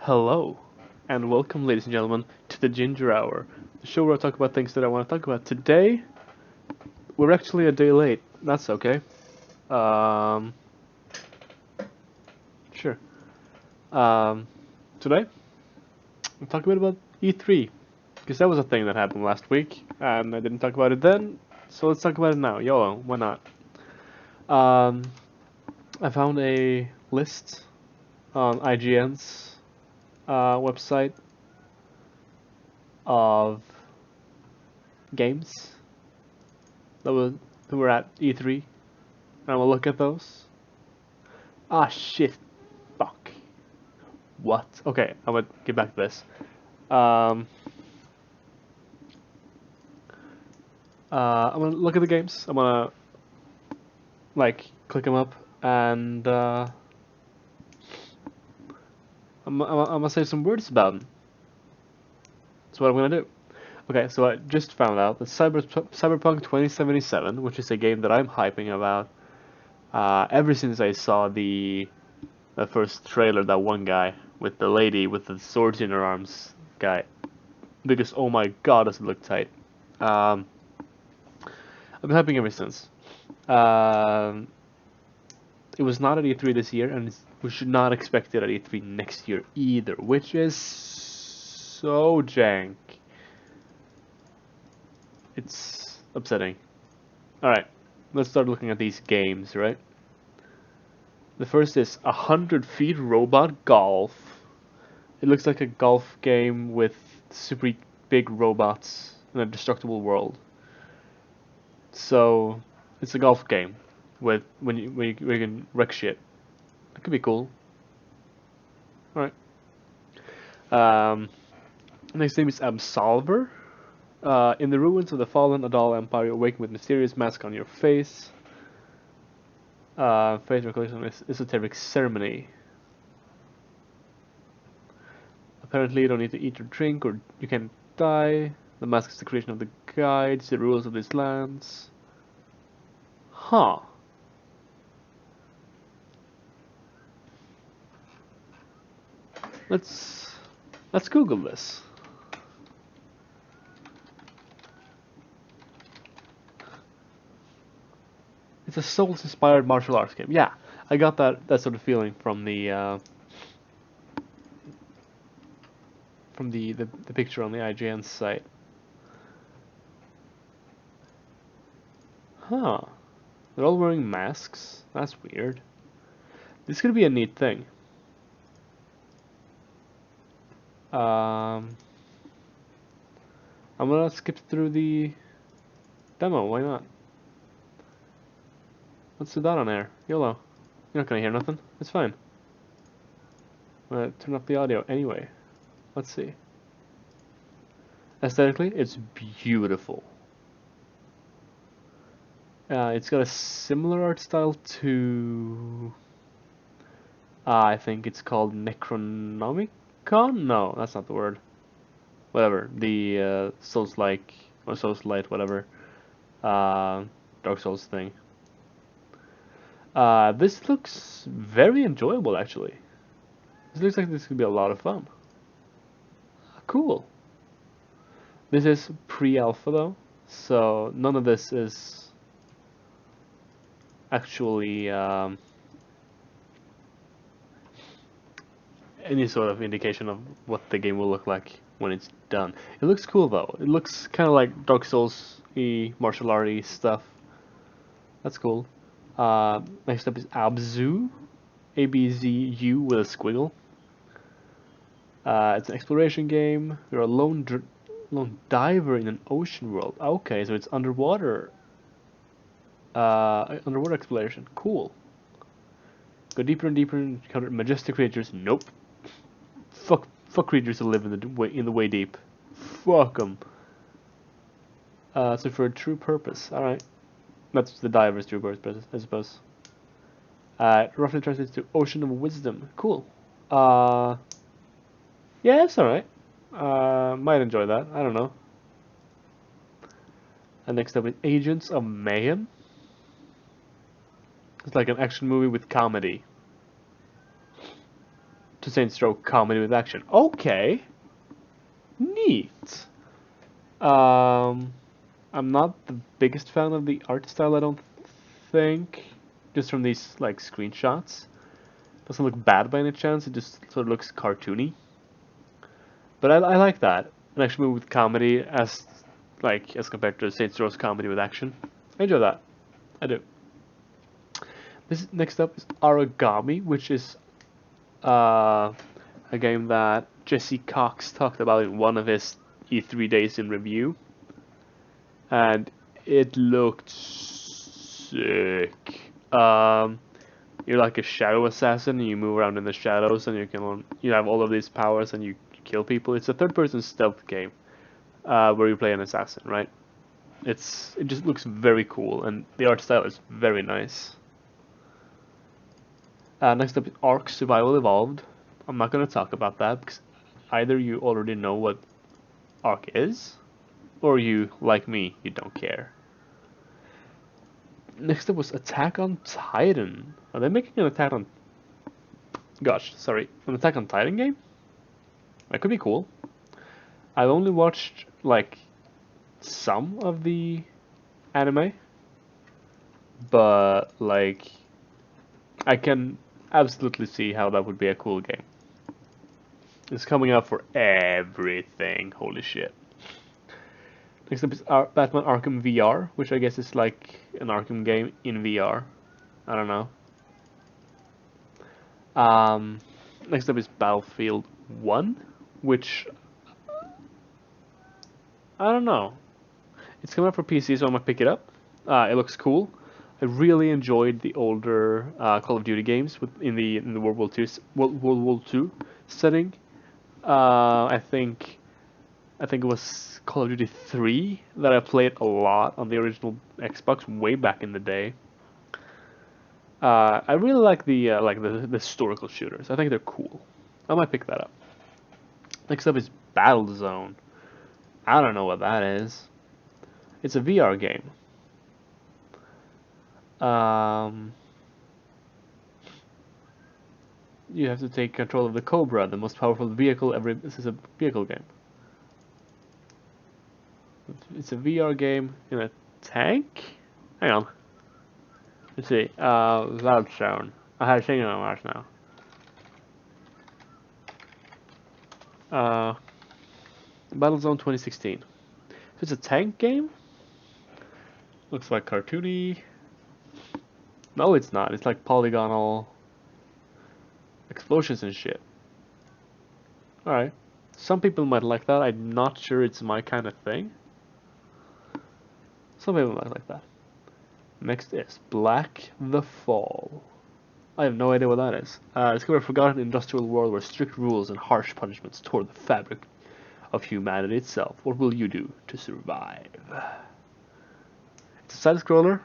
Hello, and welcome, ladies and gentlemen, to the Ginger Hour, the show where I talk about things that I want to talk about. Today, we're actually a day late. That's okay. Um, sure. Um, Today, we'll talk a bit about E3, because that was a thing that happened last week, and I didn't talk about it then, so let's talk about it now. YOLO, why not? Um, I found a list on IGN's website of games that were at E3. And we'll look at those. Ah, shit. Fuck. What? Okay, I'm gonna get back to this. Um, I'm gonna look at the games. I'm gonna, click them up, and I'm gonna say some words about them. That's what I'm gonna do. Okay, so I just found out that Cyberpunk 2077, which is a game that I'm hyping about, ever since I saw the first trailer, that one guy with the lady with the swords in her arms guy, because oh my god, does it look tight. Um, I've been hyping ever since. Um, it was not at E3 this year, and we should not expect it at E3 next year either, which is so jank. It's upsetting. Alright, let's start looking at these games, right? The first is 100 Feet Robot Golf. It looks like a golf game with super big robots in a destructible world. So, it's a golf game with where you can wreck shit. That could be cool. Alright. Um, Next name is Absolver. In the ruins of the fallen Adal Empire, you awaken with mysterious mask on your face. Faith recollection is esoteric ceremony. Apparently, you don't need to eat or drink, or you can die. The mask is the creation of the guides, the rules of these lands. Huh. Let's let's Google this. It's a Souls-inspired martial arts game. Yeah, I got that sort of feeling from the picture on the IGN site. Huh. They're all wearing masks. That's weird. This could be a neat thing. Um, I'm gonna skip through the demo. Why not? Let's do that on air. YOLO. You're not gonna hear nothing. It's fine. I'm gonna turn off the audio anyway. Let's see. Aesthetically, it's beautiful. It's got a similar art style to I think it's called Necronomicon? No, that's not the word. Whatever. The Souls-like, or Souls-light, whatever. Uh, Dark Souls thing. This looks very enjoyable, actually. This looks like this could be a lot of fun. Cool. This is pre-alpha, though, so none of this is actually any sort of indication of what the game will look like when it's done. It looks cool though. It looks kind of like Dark Souls-y, martial arty stuff. That's cool. Next up is Abzu, ABZU with a squiggle. It's an exploration game. You're a lone diver in an ocean world. Okay, so it's underwater. Underwater exploration. Cool. Go deeper and deeper and encounter majestic creatures. Nope. Fuck creatures that live in the way deep. Fuck them. So for a true purpose. All right, that's the diver's true purpose, I suppose. Roughly translates to ocean of wisdom. Cool. Uh, yeah, it's all right. Might enjoy that. I don't know. And next up is Agents of Mayhem. It's like an action movie with comedy. to Saints Row comedy with action. Okay, neat. Um, I'm not the biggest fan of the art style, I don't think. Just from these like screenshots. Doesn't look bad by any chance, it just sort of looks cartoony. But I like that. An action movie with comedy as compared to Saints Row's comedy with action. I enjoy that. I do. This next up is Origami, which is a game that Jesse Cox talked about in one of his E3 days in review. And it looked sick. You're like a shadow assassin, and you move around in the shadows, and you have all of these powers, and you kill people. It's a third-person stealth game where you play an assassin, right? It just looks very cool, and the art style is very nice. Next up, Ark Survival Evolved. I'm not going to talk about that because either you already know what Ark is, or you, like me, you don't care. Next up was Attack on Titan. Are they making an Attack on... Gosh, sorry. An Attack on Titan game? That could be cool. I've only watched, like, some of the anime. But, like, I can absolutely see how that would be a cool game. It's coming out for everything. Holy shit. Next up is Batman Arkham VR, which I guess is like an Arkham game in VR. I don't know. Next up is Battlefield 1, which I don't know. It's coming out for PC, so I'm gonna pick it up. It looks cool. I really enjoyed the older Call of Duty games in the World War II setting. I think it was Call of Duty 3 that I played a lot on the original Xbox way back in the day. I really like the historical shooters. I think they're cool. I might pick that up. Next up is Battlezone. I don't know what that is. It's a VR game. You have to take control of the Cobra, the most powerful vehicle ever. This is a vehicle game. It's a VR game in a tank? Hang on. Let's see. Battlezone. I have seen it on Mars now. Battlezone 2016. So it's a tank game? Looks like cartoony. No, it's not. It's like polygonal explosions and shit. Alright. Some people might like that. I'm not sure it's my kind of thing. Some people might like that. Next is Black the Fall. I have no idea what that is. Discover a forgotten industrial world where strict rules and harsh punishments tore the fabric of humanity itself. What will you do to survive? It's a side-scroller.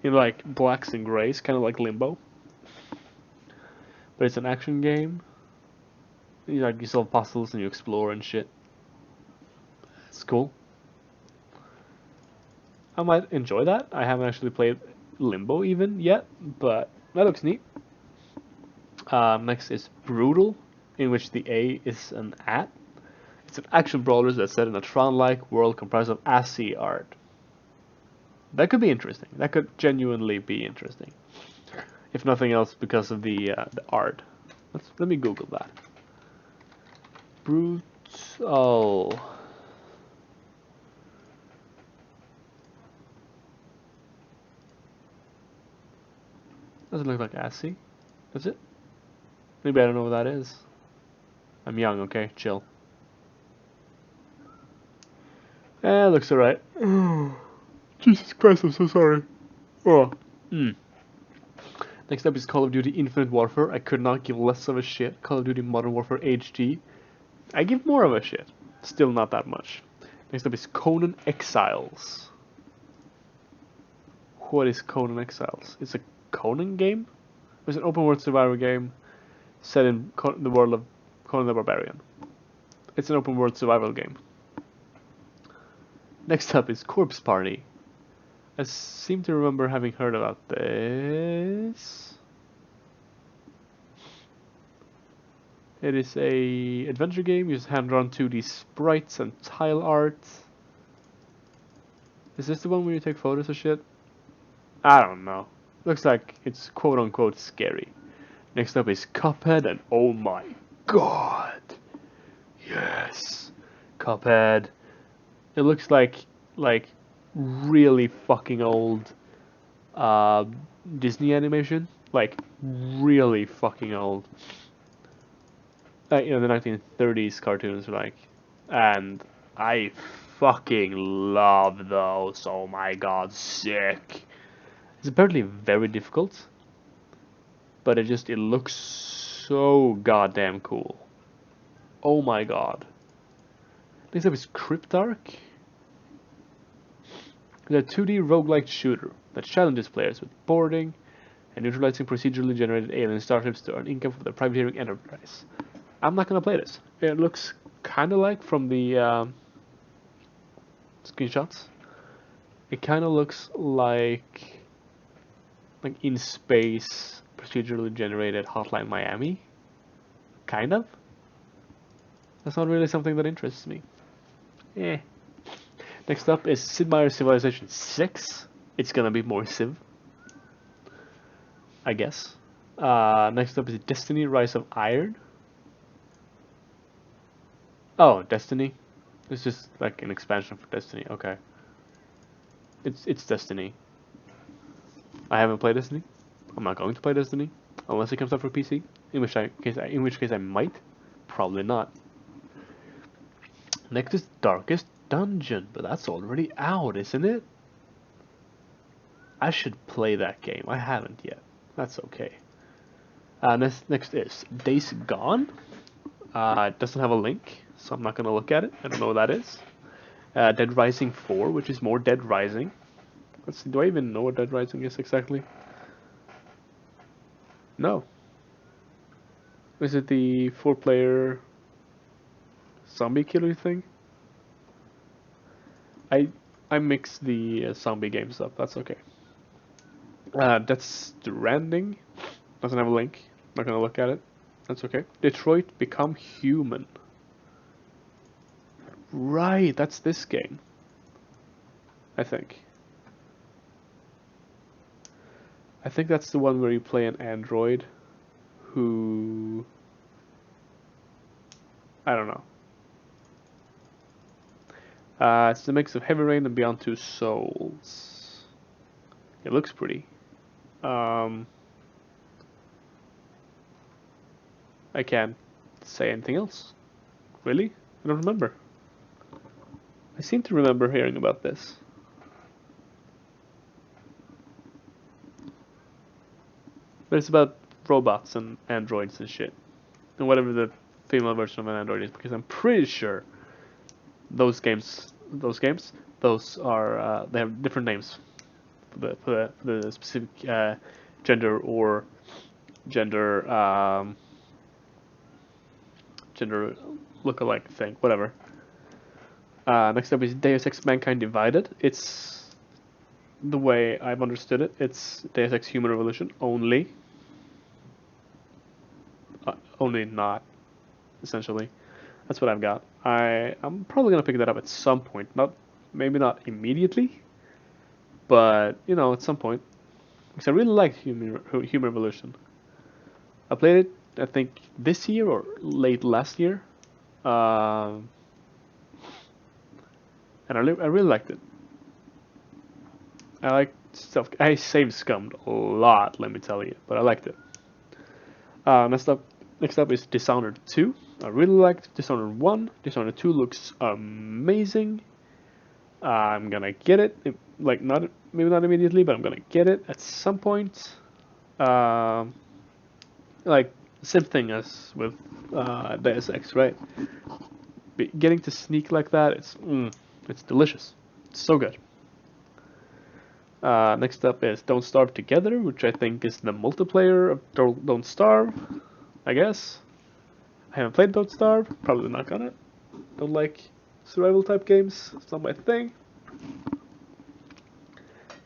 In like blacks and grays, kind of like Limbo. But it's an action game. You solve puzzles and you explore and shit. It's cool. I might enjoy that. I haven't actually played Limbo even yet, but that looks neat. Next is Brutal, in which the A is an at. It's an action brawler that's set in a Tron-like world comprised of ASCII art. That could be interesting. That could genuinely be interesting. If nothing else, because of the art. Let me Google that. Brutal. Doesn't look like ASCII. Does it? Maybe I don't know what that is. I'm young, okay? Chill. Eh, looks alright. Jesus Christ, I'm so sorry. Oh. Next up is Call of Duty Infinite Warfare. I could not give less of a shit. Call of Duty Modern Warfare HD. I give more of a shit. Still not that much. Next up is Conan Exiles. What is Conan Exiles? It's a Conan game? It's an open world survivor game set in the world of Conan the Barbarian. It's an open world survival game. Next up is Corpse Party. I seem to remember having heard about this. It is a adventure game. Uses hand-drawn 2D sprites and tile art. Is this the one where you take photos of shit? I don't know. Looks like it's quote-unquote scary. Next up is Cuphead, and oh my god! Yes! Cuphead. It looks like really fucking old Disney animation. Like, really fucking old. You know, the 1930s cartoons, like, and I fucking love those. Oh my god, sick. It's apparently very difficult, but it looks so goddamn cool. Oh my god. Next up is Cryptark. It's a 2D roguelike shooter that challenges players with boarding and neutralizing procedurally generated alien starships to earn income for the privateering enterprise. I'm not gonna play this. It looks kind of like from the screenshots. It kind of looks like in space procedurally generated Hotline Miami. Kind of. That's not really something that interests me. Eh. Next up is Sid Meier's Civilization 6. It's gonna be more Civ, I guess. Next up is Destiny Rise of Iron. Oh, Destiny. It's just like an expansion for Destiny. Okay. It's Destiny. I haven't played Destiny. I'm not going to play Destiny unless it comes out for PC. In which case I might. Probably not. Next is Darkest Dungeon, but that's already out, isn't it? I should play that game. I haven't yet. That's okay. Next is Days Gone. It doesn't have a link, so I'm not gonna look at it. I don't know what that is. Dead Rising 4, which is more Dead Rising. Let's see, do I even know what Dead Rising is exactly? No. Is it the 4-player zombie killer thing? I mix the zombie games up. That's okay. Death Stranding doesn't have a link. Not gonna look at it. That's okay. Detroit Become Human. Right, that's this game. I think that's the one where you play an android who... I don't know. It's a mix of Heavy Rain and Beyond Two Souls. It looks pretty. I can't say anything else. Really? I don't remember. I seem to remember hearing about this. But it's about robots and androids and shit. And whatever the female version of an android is, because I'm pretty sure those are they have different names for the specific gender or gender look-alike thing, whatever. Next up is Deus Ex Mankind Divided. It's the way I've understood it. It's Deus Ex Human Revolution only. Only not, essentially. That's what I've got. I'm probably gonna pick that up at some point. Maybe not immediately, but you know, at some point. Because I really liked Human Revolution. I played it, I think, this year or late last year, and I really liked it. I like stuff. I saved scummed a lot, let me tell you, but I liked it. Next up is Dishonored 2. I really liked Dishonored 1. Dishonored 2 looks amazing. I'm gonna get it. Maybe not immediately, but I'm gonna get it at some point. Like same thing as with Deus Ex, right? Getting to sneak like that, it's delicious. It's so good. Next up is Don't Starve Together, which I think is the multiplayer of Don't Starve, I guess. I haven't played Don't Starve, probably not gonna. Don't like survival type games, it's not my thing.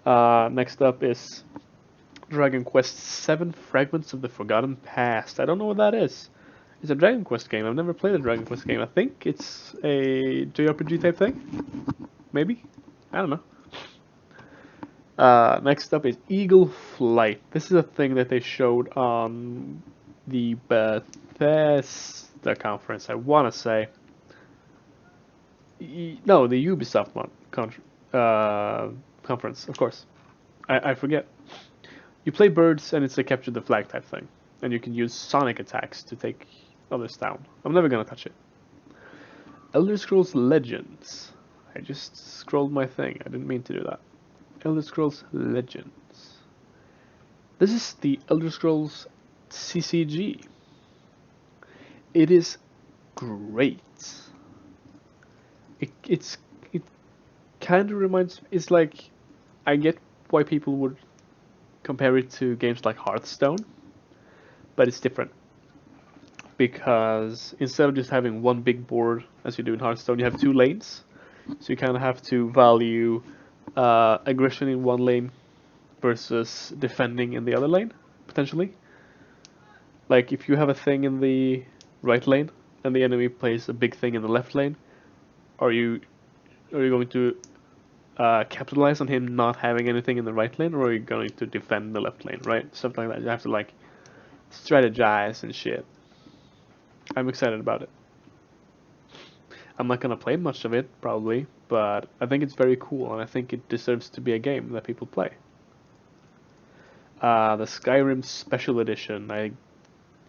Next up is Dragon Quest VII Fragments of the Forgotten Past. I don't know what that is. It's a Dragon Quest game. I've never played a Dragon Quest game. I think it's a JRPG type thing. Maybe? I don't know. Next up is Eagle Flight. This is a thing that they showed on the Bethesda conference, I want to say. No, the Ubisoft conference, of course. I forget. You play birds and it's a capture the flag type thing. And you can use sonic attacks to take others down. I'm never gonna touch it. Elder Scrolls Legends. I just scrolled my thing. I didn't mean to do that. Elder Scrolls Legends. This is the Elder Scrolls CCG. It is great. It kind of reminds. It's like, I get why people would compare it to games like Hearthstone, but it's different because instead of just having one big board as you do in Hearthstone, you have two lanes. So you kind of have to value aggression in one lane versus defending in the other lane, potentially. Like if you have a thing in the right lane and the enemy plays a big thing in the left lane, are you going to capitalize on him not having anything in the right lane, or are you going to defend the left lane, right? Something like that. You have to like strategize and shit. I'm excited about it. I'm not gonna play much of it, probably, but I think it's very cool, and I think it deserves to be a game that people play. The Skyrim Special Edition, I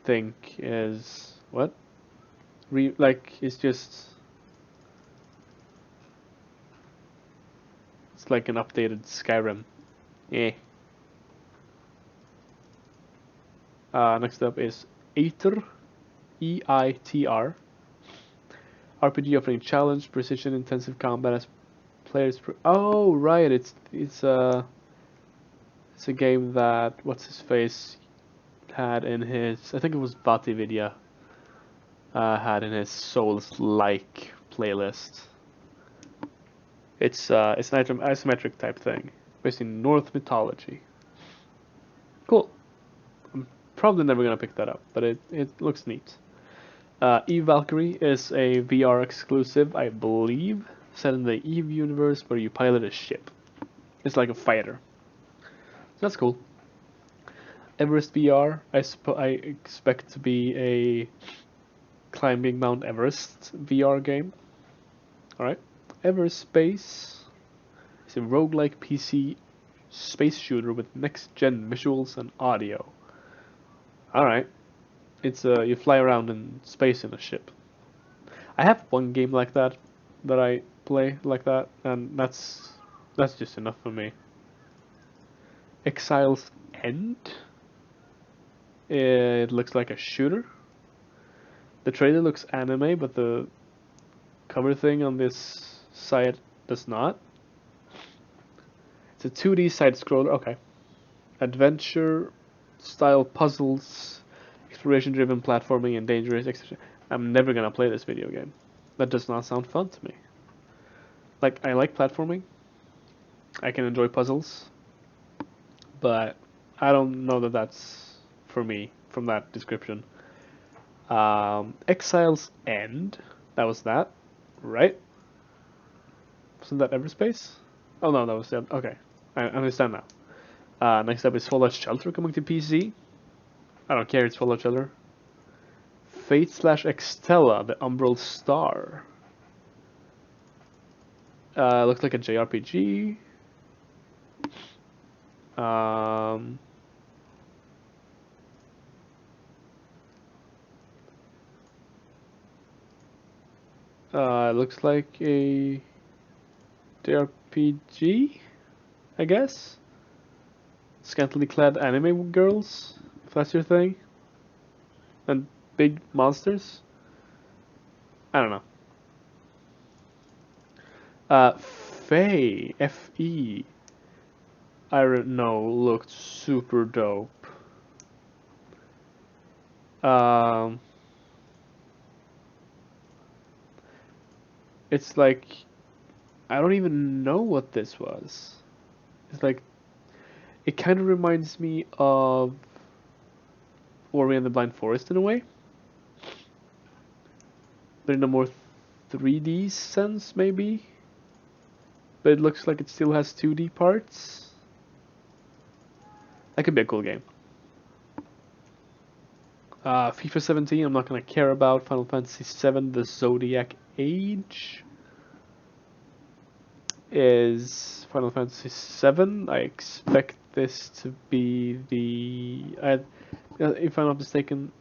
think, is what? It's just, it's like an updated Skyrim. Eh. Next up is Aether, EITR. RPG offering challenge, precision, intensive combat as players. Oh right, it's a game that what's his face had in his, I think it was Batividya, had in his Souls-like playlist. It's an isometric type thing based in Norse mythology. Cool. I'm probably never gonna pick that up, but it looks neat. Eve Valkyrie is a VR exclusive, I believe, set in the Eve universe where you pilot a ship. It's like a fighter. So that's cool. Everest VR, I expect to be a climbing Mount Everest VR game. Alright. Everspace is a roguelike PC space shooter with next-gen visuals and audio. Alright. It's you fly around in space in a ship. I have one game like that I play like that, and that's just enough for me. Exile's End. It looks like a shooter. The trailer looks anime, but the cover thing on this site does not. It's a 2D side scroller. Okay. Adventure style puzzles, exploration driven platforming, and dangerous extra. I'm never gonna play this video game. That does not sound fun to me. Like, I like platforming. I can enjoy puzzles. But I don't know that that's for me from that description. Exile's End. That was that, right? Wasn't that Everspace? Oh no, that was the. Okay, I understand now. Next up is Fallout Shelter coming to PC. I don't care, it's Fallout Shelter. Fate / Extella, the Umbral Star. Looks like a JRPG. Looks like a JRPG, I guess. Scantily clad anime girls, if that's your thing. And big monsters. I don't know. Faye, F-E. I don't know, looked super dope. It's like, I don't even know what this was. It's like, it kind of reminds me of Ori and the Blind Forest in a way. but in a more 3D sense, maybe. But it looks like it still has 2D parts. That could be a cool game. FIFA 17, I'm not gonna care about. Final Fantasy 7, The Zodiac Age is Final Fantasy 7. I expect this to be the, if I'm not mistaken,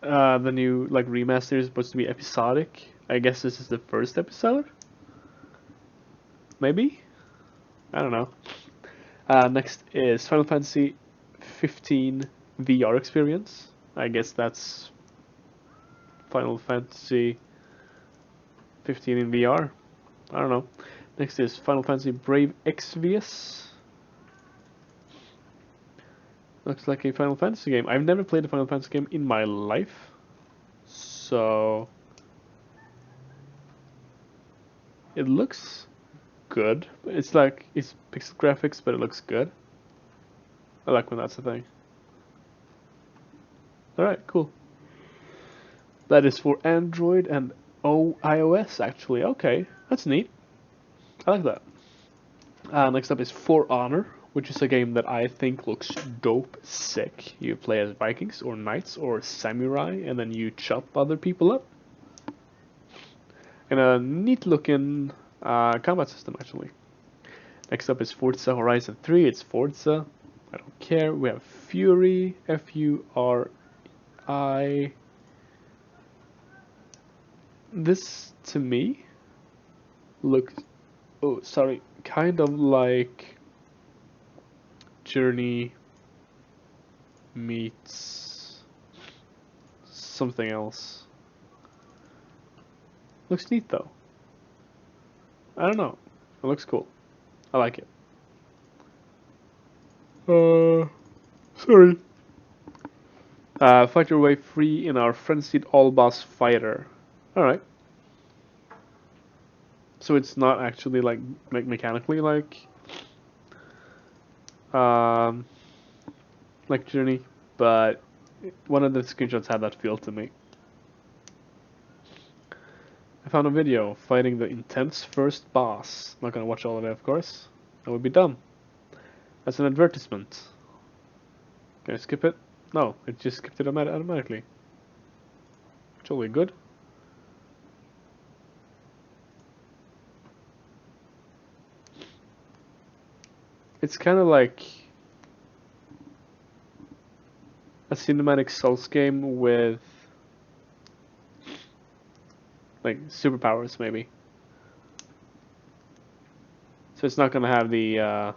the new like remaster is supposed to be episodic. I guess this is the first episode. Maybe, I don't know. Next is Final Fantasy 15 VR experience. I guess that's Final Fantasy 15 in VR. I don't know. Next is Final Fantasy Brave Exvius. Looks like a Final Fantasy game. I've never played a Final Fantasy game in my life, so it looks good. It's like it's pixel graphics, but it looks good. I like when that's a thing. Alright, cool. That is for Android and iOS, actually. Okay, that's neat. I like that. Next up is For Honor, which is a game that I think looks dope sick. You play as Vikings or Knights or Samurai, and then you chop other people up. And a neat looking combat system, actually. Next up is Forza Horizon 3. It's Forza. I don't care. We have Fury, F-U-R-I. This, to me, looks, oh, sorry, kind of like Journey meets something else. Looks neat, though. I don't know. It looks cool. I like it. Sorry. Fight your way free in our frenzied all-boss fighter. Alright. So it's not actually like mechanically like Journey, but one of the screenshots had that feel to me. I found a video fighting the intense first boss. Not gonna watch all of it, of course. That would be dumb. That's an advertisement. Can I skip it? No, it just skipped it automatically. Totally good. It's kind of like a cinematic Souls game with like superpowers, maybe. So it's not gonna have the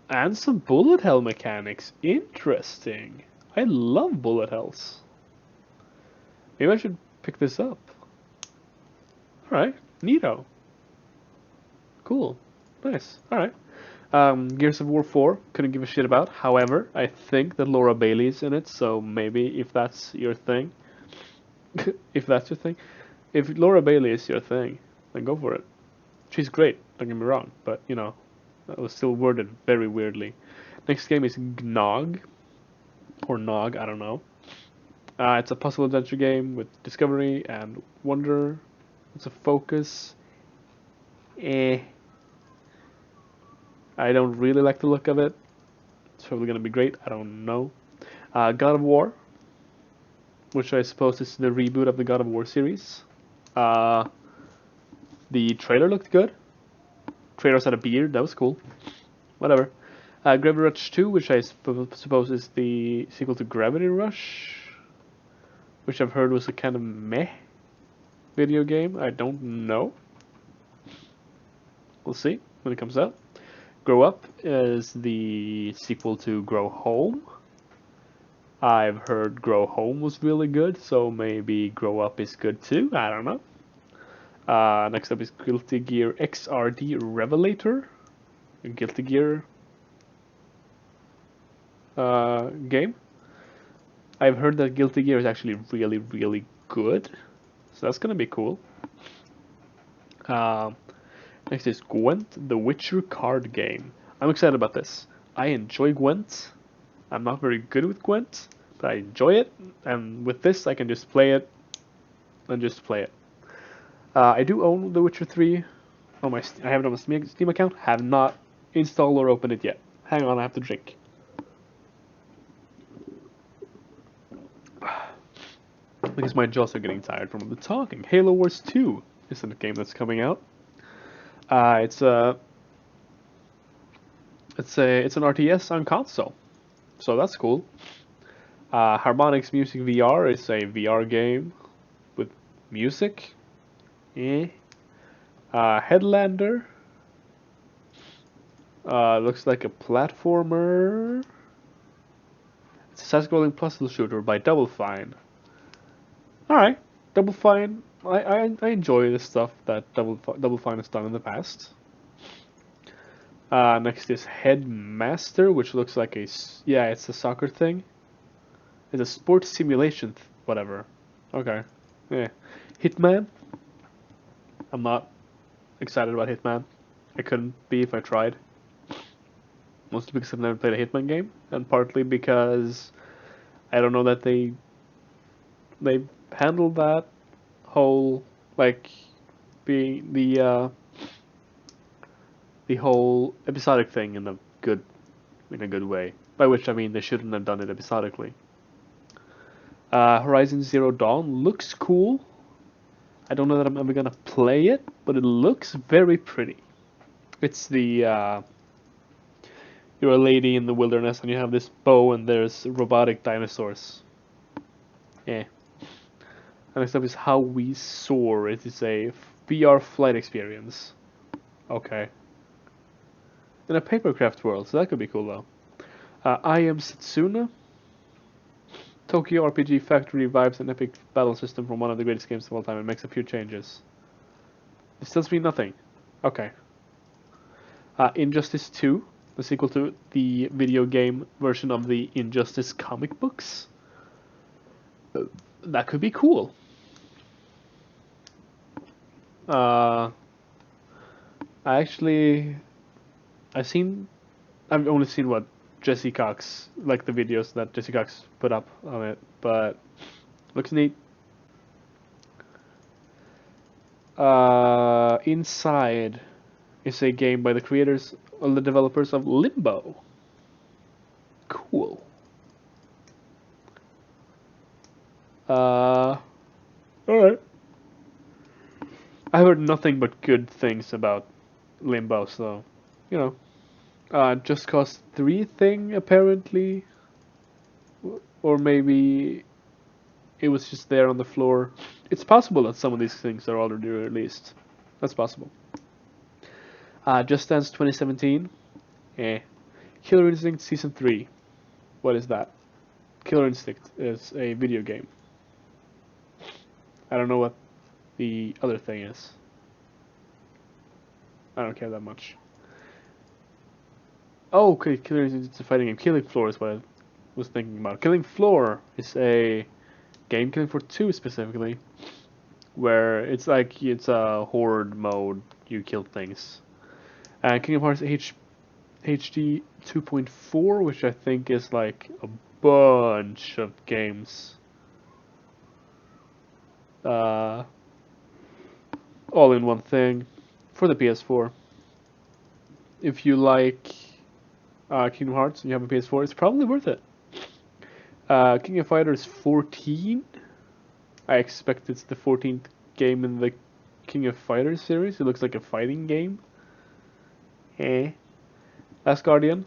and some bullet hell mechanics. Interesting. I love bullet hells. Maybe I should pick this up. Alright, neato. Cool. Nice. Alright. Gears of War 4, couldn't give a shit about. However, I think that Laura Bailey is in it, so maybe if that's your thing. If that's your thing. If Laura Bailey is your thing, then go for it. She's great, don't get me wrong, but, you know, that was still worded very weirdly. Next game is Gnog. Or Nog, I don't know. It's a puzzle adventure game with discovery and wonder. It's a focus. I don't really like the look of it. It's probably gonna be great, I don't know. God of War, which I suppose is the reboot of the God of War series. The trailer looked good. Kratos had a beard, that was cool. Whatever. Gravity Rush 2, which I suppose is the sequel to Gravity Rush, which I've heard was a kind of meh video game. I don't know. We'll see when it comes out. Grow Up is the sequel to Grow Home. I've heard Grow Home was really good, so maybe Grow Up is good too. I don't know. Next up is Guilty Gear XRD Revelator. A Guilty Gear game. I've heard that Guilty Gear is actually really, really good. So that's gonna be cool. Next is Gwent, the Witcher card game. I'm excited about this. I enjoy Gwent. I'm not very good with Gwent, but I enjoy it, and with this I can just play it and just play it. I do own The Witcher 3 on my. I have it on my Steam account. Have not installed or opened it yet. Hang on, I have to drink. Because my jaws are getting tired from the talking. Halo Wars 2 is a game that's coming out. It's an RTS on console, so that's cool. Harmonix Music VR is a VR game with music. Headlander looks like a platformer. It's a side-scrolling puzzle shooter by Double Fine. Alright, Double Fine. I enjoy the stuff that Double Fine has done in the past. Next is Headmaster, which looks like it's a soccer thing. It's a sports simulation, whatever. Okay, yeah. Hitman. I'm not excited about Hitman. I couldn't be if I tried. Mostly because I've never played a Hitman game, and partly because I don't know that they handled that whole being the whole episodic thing in a good way. By which I mean they shouldn't have done it episodically. Horizon Zero Dawn looks cool. I don't know that I'm ever gonna play it, but it looks very pretty. It's the you're a lady in the wilderness and you have this bow and there's robotic dinosaurs. Yeah. And next up is How We Soar. It is a VR flight experience. Okay. In a papercraft world, so that could be cool though. I Am Setsuna. Tokyo RPG Factory revives an epic battle system from one of the greatest games of all time and makes a few changes. This tells me nothing. Okay. Injustice 2, the sequel to the video game version of the Injustice comic books. That could be cool. I've only seen what Jesse Cox, like the videos that Jesse Cox put up on it, but looks neat. Inside is a game by the developers of Limbo. Cool. Alright. I heard nothing but good things about Limbo, so, you know. Just Cause 3 thing, apparently. Or maybe it was just there on the floor. It's possible that some of these things are already released. That's possible. Just Dance 2017. Killer Instinct Season 3. What is that? Killer Instinct is a video game. I don't know what the other thing is. I don't care that much. Oh, okay, Killer Instinct is a fighting game. Killing Floor is what I was thinking about. Killing Floor is a game, Killing Floor 2 specifically, where it's a horde mode, you kill things. Kingdom Hearts HD 2.4, which I think is like a bunch of games. All in one thing for the PS4. If you like Kingdom Hearts and you have a PS4, it's probably worth it. King of Fighters 14. I expect it's the 14th game in the King of Fighters series. It looks like a fighting game. Last Guardian.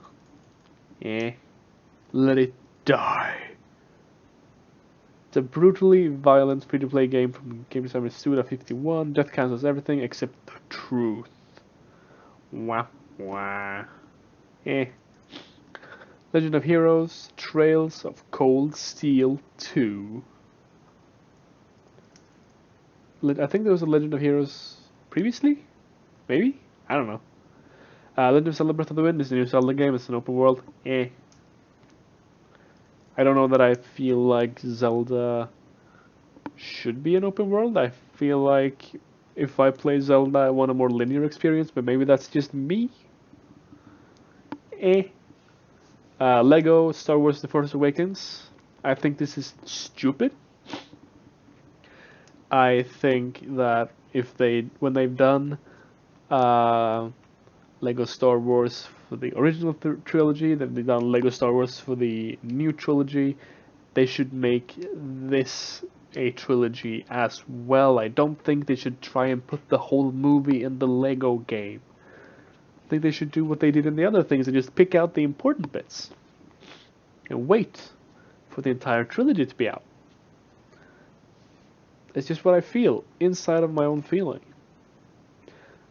Let it die. It's a brutally violent free-to-play game from game designer Suda51. Death cancels everything except the truth. Wah wah. Legend of Heroes, Trails of Cold Steel 2. I think there was a Legend of Heroes previously? Maybe? I don't know. Legend of Zelda Breath of the Wind is a new Zelda game. It's an open world. I don't know that I feel like Zelda should be an open world. I feel like if I play Zelda, I want a more linear experience, but maybe that's just me. Lego Star Wars The Force Awakens. I think this is stupid. I think that when they've done uh, Lego Star Wars for the original trilogy, then they've done Lego Star Wars for the new trilogy, they should make this a trilogy as well. I don't think they should try and put the whole movie in the Lego game. I think they should do what they did in the other things and just pick out the important bits and wait for the entire trilogy to be out. It's just what I feel inside of my own feeling.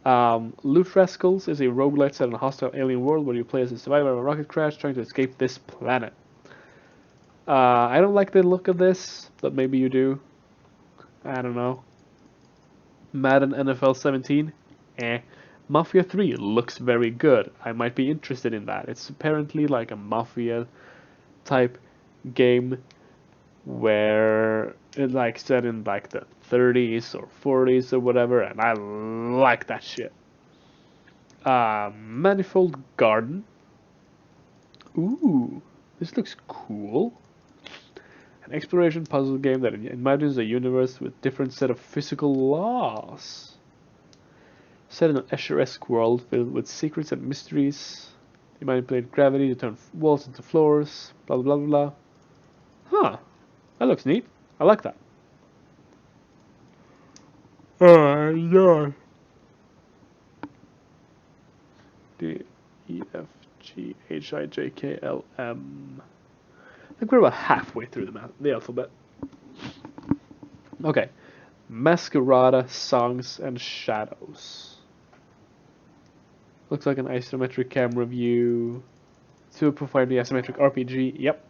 Loot Rascals is a roguelite set in a hostile alien world where you play as a survivor of a rocket crash trying to escape this planet. I don't like the look of this, but maybe you do. I don't know. Madden NFL 17? Eh. Mafia 3 looks very good. I might be interested in that. It's apparently like a Mafia type game where it's like set in like the 30s or 40s or whatever, and I like that shit. Manifold Garden. Ooh, this looks cool. An exploration puzzle game that imagines a universe with different set of physical laws. Set in an Escher-esque world filled with secrets and mysteries. You manipulate gravity to turn walls into floors. Blah blah blah blah. Huh. That looks neat. I like that. Yeah. D E F G H I J K L M. I think we're about halfway through the alphabet. Okay. Masquerada Songs and Shadows. Looks like an isometric camera view. To provide the isometric RPG. Yep.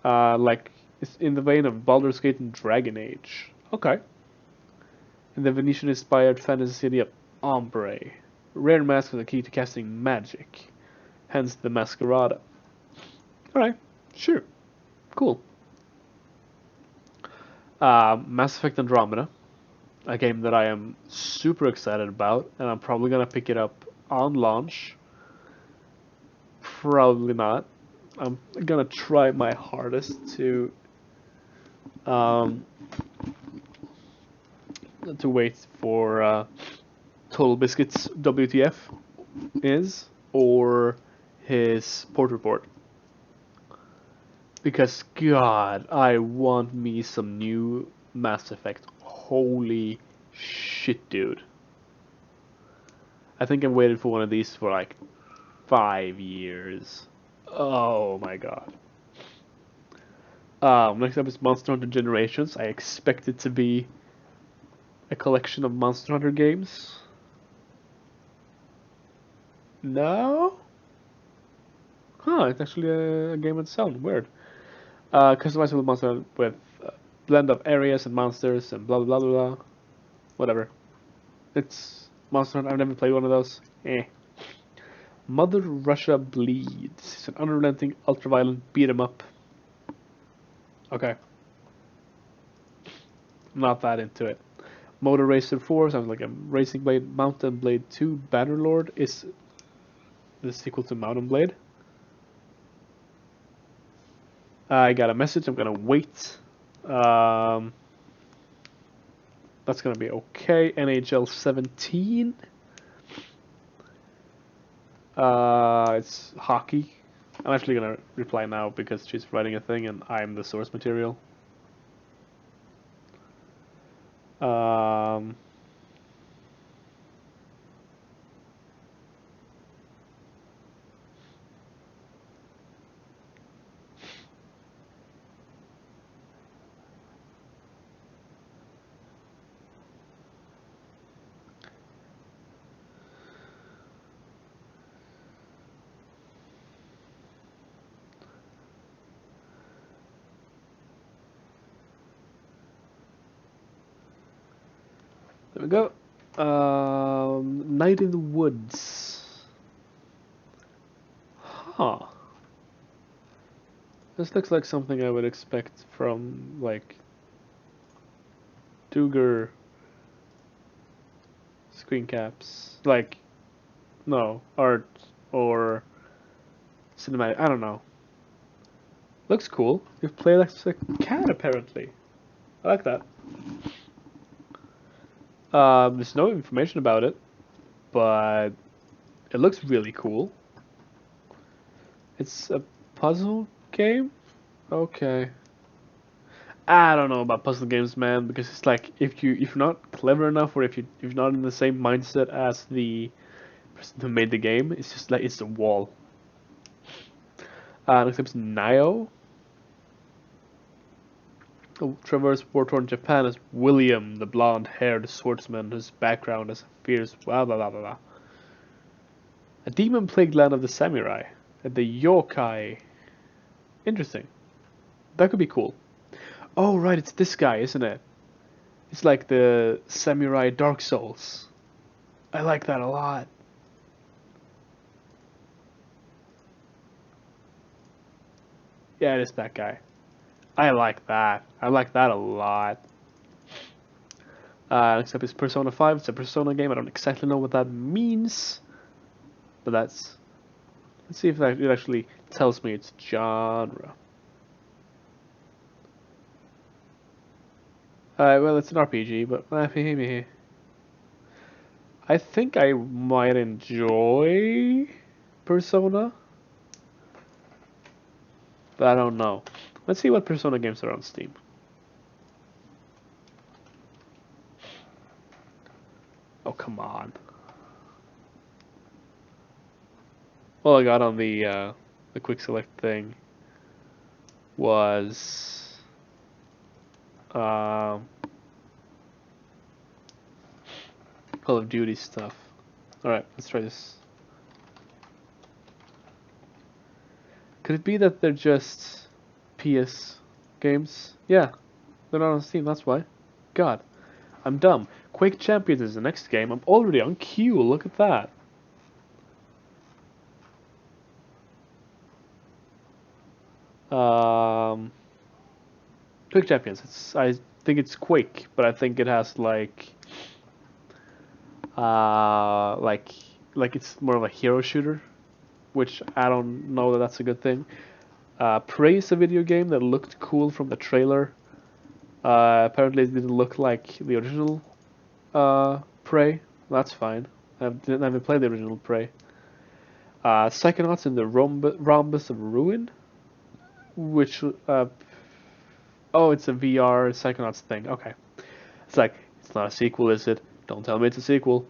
Like it's in the vein of Baldur's Gate and Dragon Age. Okay. In the Venetian-inspired fantasy city of Ombre. Rare mask is the key to casting magic. Hence the Masquerada. Alright, sure. Cool. Mass Effect Andromeda. A game that I am super excited about, and I'm probably gonna pick it up on launch. Probably not. I'm gonna try my hardest to wait for Total Biscuits WTF is, or his port report. Because God, I want me some new Mass Effect. Holy shit, dude. I think I've waited for one of these for like 5 years. Oh my God. Next up is Monster Hunter Generations. I expect it to be a collection of Monster Hunter games. No? Huh, it's actually a game itself. Weird. Customizable monster with a blend of areas and monsters and blah blah blah blah. Whatever. It's Monster Hunter. I've never played one of those. Eh. Mother Russia Bleeds. It's an unrelenting, ultra-violent beat 'em up. Okay. Not that into it. Motor Racer 4 sounds like a Racing Blade. Mountain Blade 2 Bannerlord is the sequel to Mountain Blade. I got a message. I'm gonna wait. That's gonna be okay. NHL 17. It's hockey. I'm actually gonna reply now because she's writing a thing and I'm the source material. Um, there we go. Night in the Woods. Huh. This looks like something I would expect from, like, Duger screen caps. Like, no, art or cinematic. I don't know. Looks cool. You play like a cat, apparently. I like that. There's no information about it, but it looks really cool. It's a puzzle game? Okay. I don't know about puzzle games, man, because it's like if you're not clever enough, or if you're not in the same mindset as the person who made the game, it's just like it's a wall. Next up is Nio. Traverse war-torn Japan as William, the blonde-haired swordsman whose background is a fierce blah blah blah blah blah. A demon-plagued land of the samurai, and the yokai. Interesting. That could be cool. Oh right, it's this guy, isn't it? It's like the samurai Dark Souls. I like that a lot. Yeah, it is that guy. I like that. I like that a lot. Next up is Persona 5. It's a Persona game. I don't exactly know what that means, but that's. Let's see if it actually tells me its genre. Well, it's an RPG, but I think I might enjoy Persona, but I don't know. Let's see what Persona games are on Steam. Oh, come on. All I got on the quick select thing was um, Call of Duty stuff. Alright, let's try this. Could it be that they're just PS games? Yeah, they're not on Steam, that's why. God, I'm dumb. Quake Champions is the next game. I'm already on queue, look at that. Quake Champions. I think it's Quake, but I think it has like like it's more of a hero shooter, which I don't know that that's a good thing. Prey is a video game that looked cool from the trailer. Apparently it didn't look like the original Prey. That's fine. I haven't played the original Prey. Psychonauts in the Rhombus of Ruin, which oh, it's a VR Psychonauts thing. Okay, it's like it's not a sequel, is it? Don't tell me it's a sequel.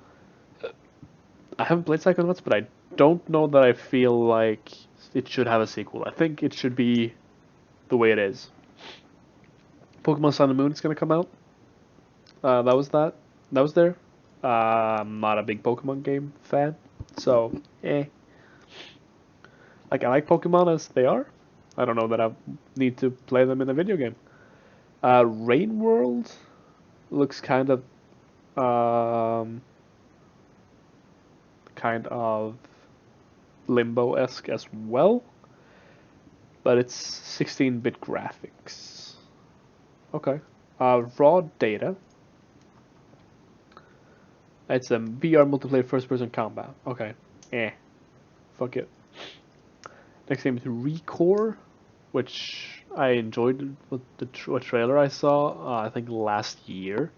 I haven't played Psychonauts, but I don't know that I feel like it should have a sequel. I think it should be the way it is. Pokemon Sun and Moon is gonna come out. That was that. That was there. I'm not a big Pokemon game fan, so eh. Like I like Pokemon as they are. I don't know that I need to play them in a video game. Rain World looks um, kind of Limbo-esque as well, but it's 16-bit graphics. Okay. Raw Data. It's a VR multiplayer first-person combat. Okay. Eh. Fuck it. Next game is Recore, which I enjoyed with the trailer I saw, I think last year,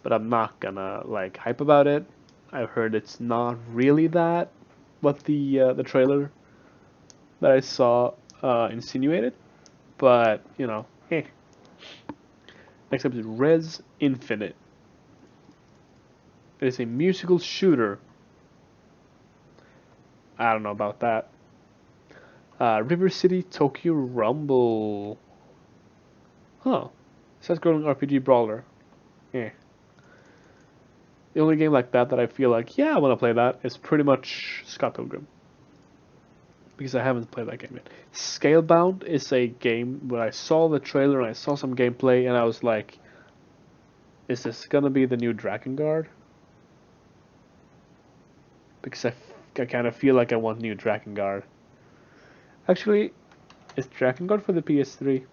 but I'm not gonna like hype about it. I've heard it's not really that what the trailer that I saw insinuated, but you know, eh. Next up is Res Infinite. It is a musical shooter. I don't know about that. River City Tokyo Rumble. Huh. Side-scrolling RPG brawler. Yeah. The only game like that that I feel like, yeah, I want to play that is pretty much Scott Pilgrim. Because I haven't played that game yet. Scalebound is a game where I saw the trailer and I saw some gameplay and I was like, is this gonna be the new Drakengard? Because I kind of feel like I want new Drakengard. Actually, is Drakengard for the PS3?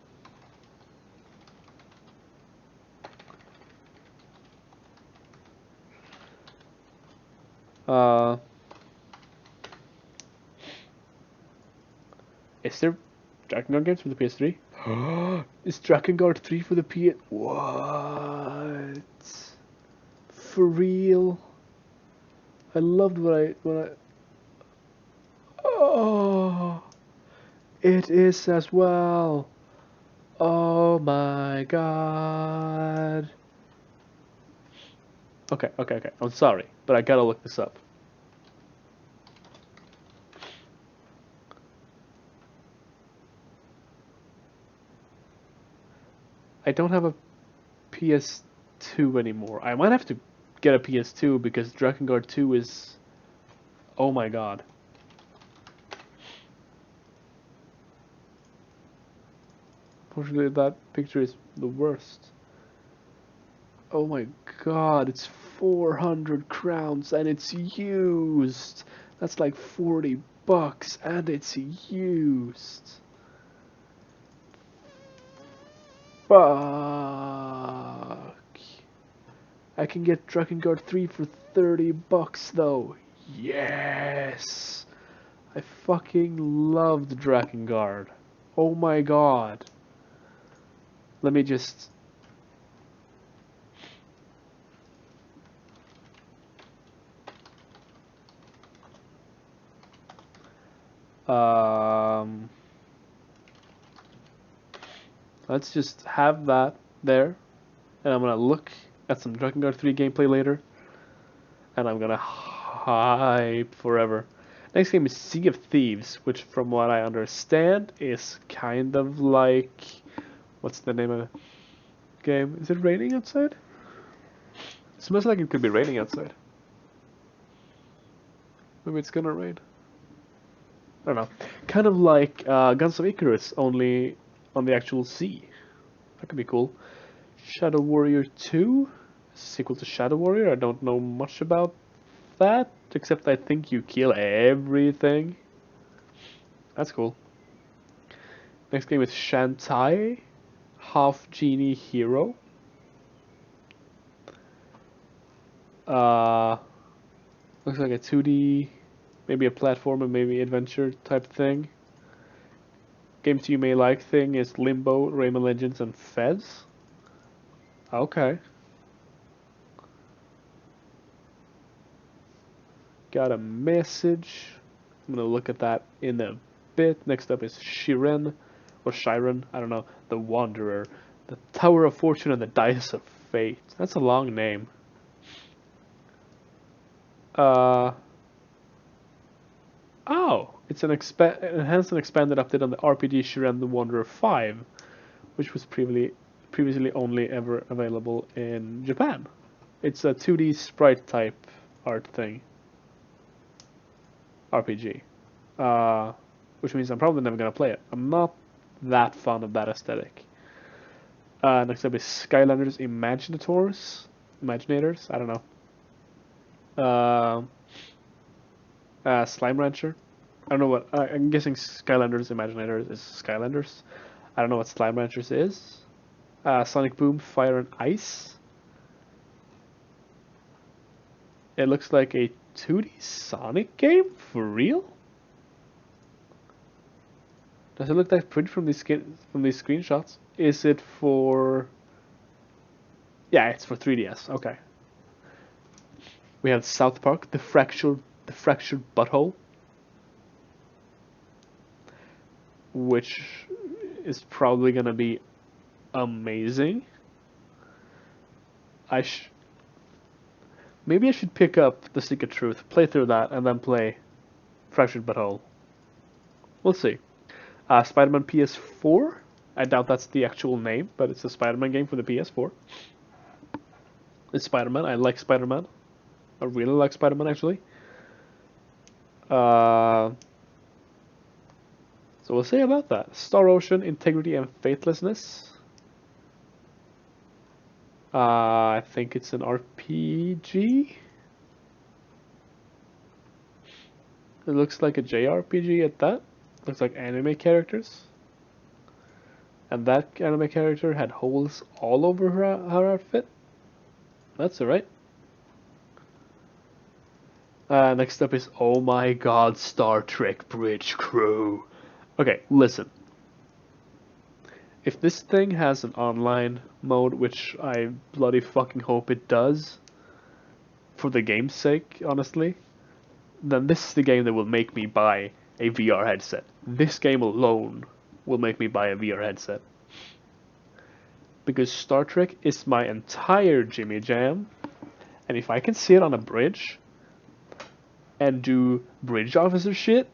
Is there Drakengard games for the PS3? Is Drakengard 3 for the PS? What? For real? I loved when I. Oh, it is as well. Oh my god. Okay. I'm sorry, but I gotta look this up. I don't have a PS2 anymore. I might have to get a PS2 because Drakengard 2 is. Oh my god. Unfortunately, that picture is the worst. Oh my god, it's 400 crowns and it's used. That's like 40 bucks and it's used. Fuck. I can get Drakengard 3 for 30 bucks though. Yes. I fucking loved Drakengard. Oh my god. Let me just... let's just have that there. And I'm gonna look at some Drakengard 3 gameplay later. And I'm gonna hype forever. Next game is Sea of Thieves, which from what I understand is kind of like... What's the name of the game? Is it raining outside? It smells like it could be raining outside. Maybe it's gonna rain. I don't know. Kind of like Guns of Icarus, only on the actual sea. That could be cool. Shadow Warrior 2? Sequel to Shadow Warrior? I don't know much about that, except I think you kill everything. That's cool. Next game is Shantae, Half Genie Hero. Looks like a 2D, maybe a platformer, maybe adventure type thing. Games you may like thing is Limbo, Rayman Legends, and Fez. Okay. Got a message. I'm gonna look at that in a bit. Next up is Shiren, or Shiren, I don't know. The Wanderer, the Tower of Fortune, and the Dice of Fate. That's a long name. Oh, it's an enhanced and expanded update on the RPG Shiren the Wanderer 5, which was previously only ever available in Japan. It's a 2D sprite type art thing. RPG. Which means I'm probably never gonna play it. I'm not that fond of that aesthetic. Next up is Skylanders Imaginators, I don't know. Slime Rancher. I don't know what. I'm guessing Skylanders Imaginators is Skylanders. I don't know what Slime Ranchers is. Sonic Boom Fire and Ice. It looks like a 2D Sonic game? For real? Does it look that pretty from these screenshots? Is it for... Yeah, it's for 3DS. Okay. We have South Park, the fractured butthole, which is probably gonna be amazing. Maybe I should pick up The Stick of Truth, play through that, and then play Fractured Butthole. We'll see. Spider-Man PS4. I doubt that's the actual name, but it's a Spider-Man game for the PS4. It's Spider-Man. I like Spider-Man. I really like Spider-Man, actually. So we'll see about that. Star Ocean, Integrity and Faithlessness. I think it's an RPG. It looks like a JRPG at that. Looks like anime characters. And that anime character had holes all over her outfit. That's alright. Next up is, oh my god, Star Trek Bridge Crew. Okay, listen. If this thing has an online mode, which I bloody fucking hope it does, for the game's sake, honestly, then this is the game that will make me buy a VR headset. This game alone will make me buy a VR headset. Because Star Trek is my entire Jimmy Jam, and if I can sit on a bridge and do bridge officer shit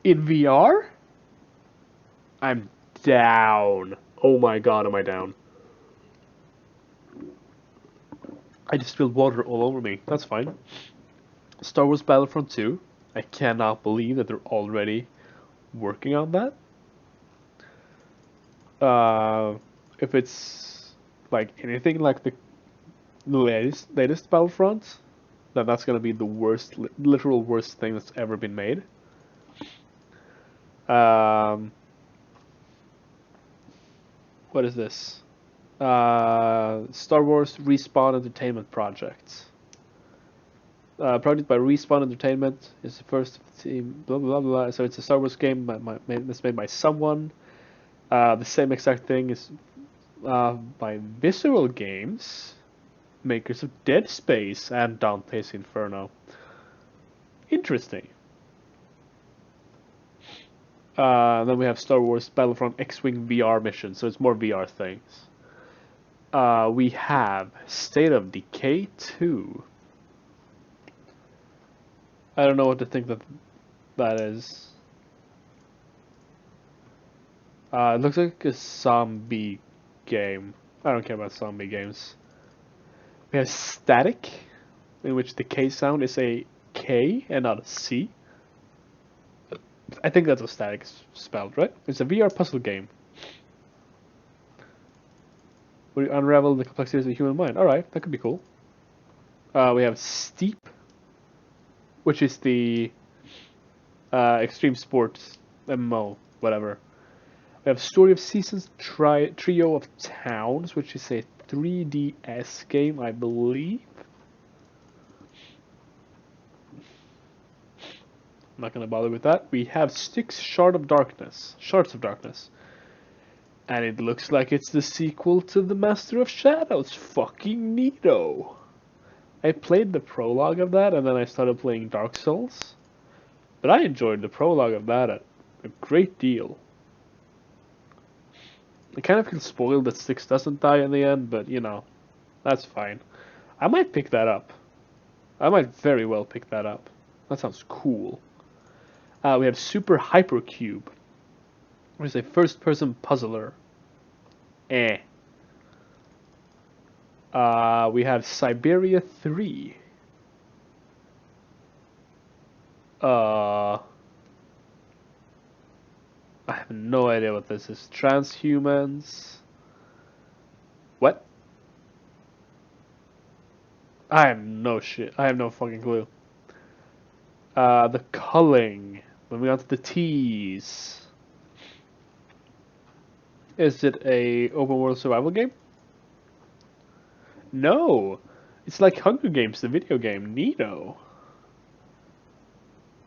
in VR, I'm down. Oh my god, am I down. I just spilled water all over me. That's fine. Star Wars Battlefront 2. I cannot believe that they're already working on that. If it's like anything like the latest Battlefront, then that's gonna be the worst, literal worst thing that's ever been made. What is this? Star Wars Respawn Entertainment Project. Project by Respawn Entertainment is the first team. Blah blah blah. So it's a Star Wars game that's made by someone. The same exact thing is by Visceral Games, makers of Dead Space and Dante's Inferno. Interesting. Then we have Star Wars Battlefront X-Wing VR mission, so it's more VR things. We have State of Decay 2. I don't know what to think that is. It looks like a zombie game. I don't care about zombie games. We have Static, in which the K sound is a K and not a C. I think that's what Static is spelled, right? It's a VR puzzle game. We unravel the complexities of the human mind. Alright, that could be cool. We have Steep, which is the extreme sports MMO, whatever. We have Story of Seasons Trio of Towns, which is a 3DS game, I believe. I'm not gonna bother with that. We have Styx Shards of Darkness, and it looks like it's the sequel to the Master of Shadows. Fucking neato. I played the prologue of that, and then I started playing Dark Souls. But I enjoyed the prologue of that a great deal. I kind of feel spoiled that Styx doesn't die in the end, but you know, that's fine. I might pick that up. I might very well pick that up. That sounds cool. We have Super Hypercube, which is a first-person puzzler. We have Siberia 3. I have no idea what this is. Transhumans. What? I have no shit. I have no fucking clue. The Culling. Moving on to the T's. Is it a open world survival game? No. It's like Hunger Games, the video game. Neato.